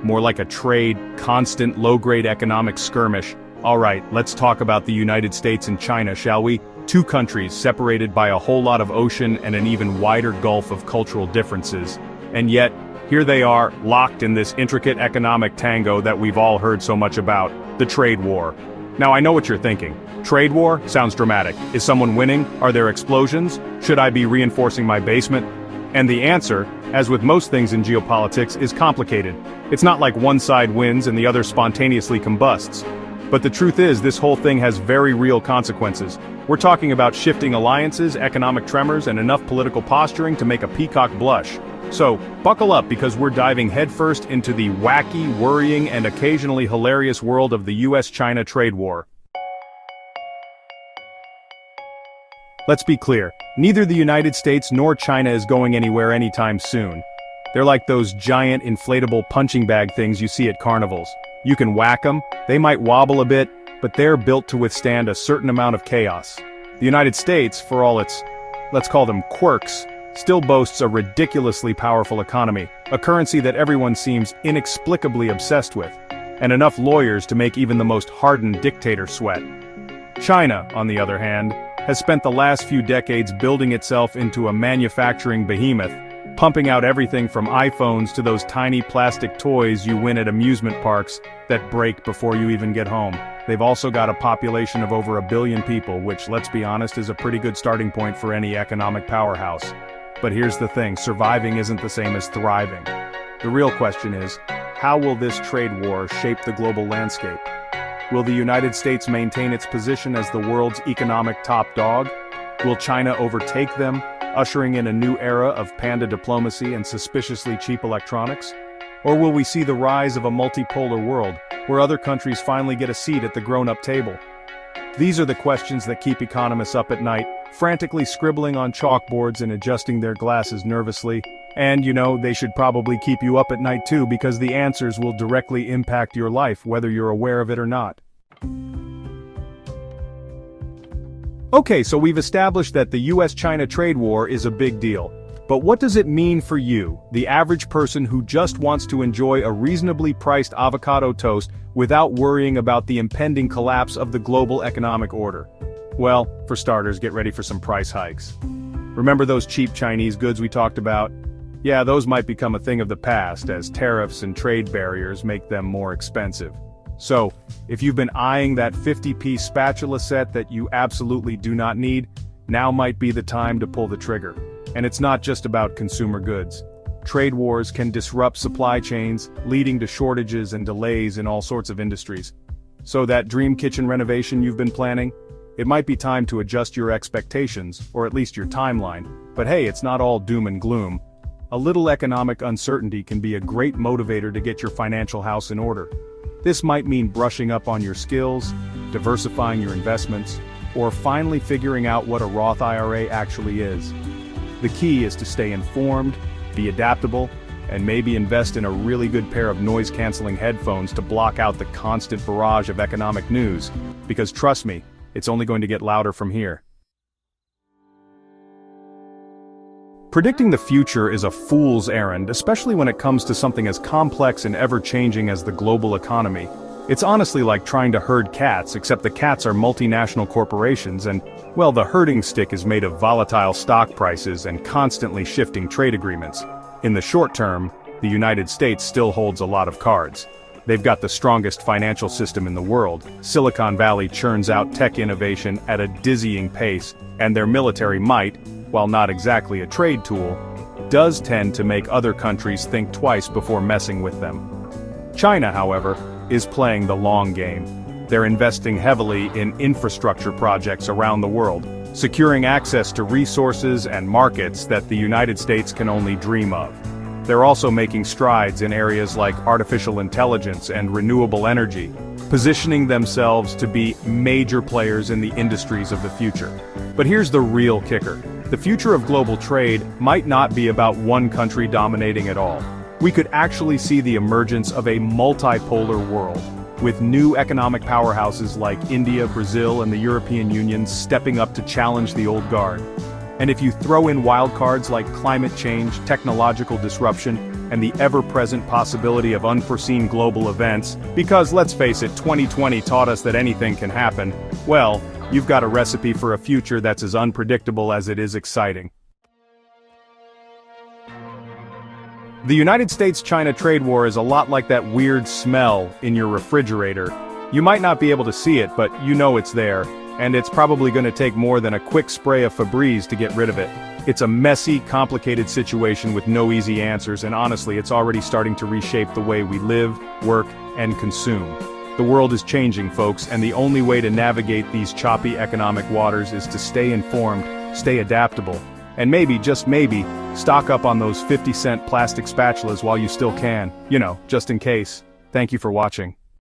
more like a trade, constant, low-grade economic skirmish. Alright, let's talk about the United States and China, shall we? Two countries separated by a whole lot of ocean and an even wider gulf of cultural differences. And yet, here they are, locked in this intricate economic tango that we've all heard so much about, the trade war. Now I know what you're thinking. Trade war? Sounds dramatic. Is someone winning? Are there explosions? Should I be reinforcing my basement? And the answer, as with most things in geopolitics, is complicated. It's not like one side wins and the other spontaneously combusts. But the truth is, this whole thing has very real consequences. We're talking about shifting alliances, economic tremors, and enough political posturing to make a peacock blush. So, buckle up because we're diving headfirst into the wacky, worrying, and occasionally hilarious world of the U.S. China Trade War. Let's be clear, neither the United States nor China is going anywhere anytime soon. They're like those giant inflatable punching bag things you see at carnivals. You can whack them, they might wobble a bit, but they're built to withstand a certain amount of chaos. The United States, for all its, let's call them quirks, still boasts a ridiculously powerful economy, a currency that everyone seems inexplicably obsessed with, and enough lawyers to make even the most hardened dictator sweat. China, on the other hand, has spent the last few decades building itself into a manufacturing behemoth, pumping out everything from iPhones to those tiny plastic toys you win at amusement parks that break before you even get home. They've also got a population of over 1 billion people, which, let's be honest, is a pretty good starting point for any economic powerhouse. But here's the thing, surviving isn't the same as thriving. The real question is, how will this trade war shape the global landscape? Will the United States maintain its position as the world's economic top dog? Will China overtake them, ushering in a new era of panda diplomacy and suspiciously cheap electronics? Or will we see the rise of a multipolar world, where other countries finally get a seat at the grown-up table? These are the questions that keep economists up at night, frantically scribbling on chalkboards and adjusting their glasses nervously. And, you know, they should probably keep you up at night too, because the answers will directly impact your life, whether you're aware of it or not. Okay, so we've established that the U.S. China trade war is a big deal. But what does it mean for you, the average person who just wants to enjoy a reasonably priced avocado toast without worrying about the impending collapse of the global economic order? Well, for starters, get ready for some price hikes. Remember those cheap Chinese goods we talked about? Yeah, those might become a thing of the past as tariffs and trade barriers make them more expensive. So, if you've been eyeing that 50-piece spatula set that you absolutely do not need, now might be the time to pull the trigger. And it's not just about consumer goods. Trade wars can disrupt supply chains, leading to shortages and delays in all sorts of industries. So that dream kitchen renovation you've been planning? It might be time to adjust your expectations, or at least your timeline. But hey, it's not all doom and gloom. A little economic uncertainty can be a great motivator to get your financial house in order. This might mean brushing up on your skills, diversifying your investments, or finally figuring out what a Roth IRA actually is. The key is to stay informed, be adaptable, and maybe invest in a really good pair of noise-canceling headphones to block out the constant barrage of economic news, because trust me, it's only going to get louder from here. Predicting the future is a fool's errand, especially when it comes to something as complex and ever-changing as the global economy. It's honestly like trying to herd cats, except the cats are multinational corporations and, well, the herding stick is made of volatile stock prices and constantly shifting trade agreements. In the short term, the United States still holds a lot of cards. They've got the strongest financial system in the world. Silicon Valley churns out tech innovation at a dizzying pace, and their military might, while not exactly a trade tool, does tend to make other countries think twice before messing with them. China, however, is playing the long game. They're investing heavily in infrastructure projects around the world, securing access to resources and markets that the United States can only dream of. They're also making strides in areas like artificial intelligence and renewable energy, positioning themselves to be major players in the industries of the future. But here's the real kicker. The future of global trade might not be about one country dominating it all. We could actually see the emergence of a multipolar world, with new economic powerhouses like India, Brazil, and the European Union stepping up to challenge the old guard. And if you throw in wildcards like climate change, technological disruption, and the ever-present possibility of unforeseen global events, because let's face it, 2020 taught us that anything can happen, well, you've got a recipe for a future that's as unpredictable as it is exciting. The United States-China trade war is a lot like that weird smell in your refrigerator. You might not be able to see it, but you know it's there, and it's probably going to take more than a quick spray of Febreze to get rid of it. It's a messy, complicated situation with no easy answers, and honestly, it's already starting to reshape the way we live, work, and consume. The world is changing, folks, and the only way to navigate these choppy economic waters is to stay informed, stay adaptable, and maybe, just maybe, stock up on those 50-cent plastic spatulas while you still can, just in case. Thank you for watching.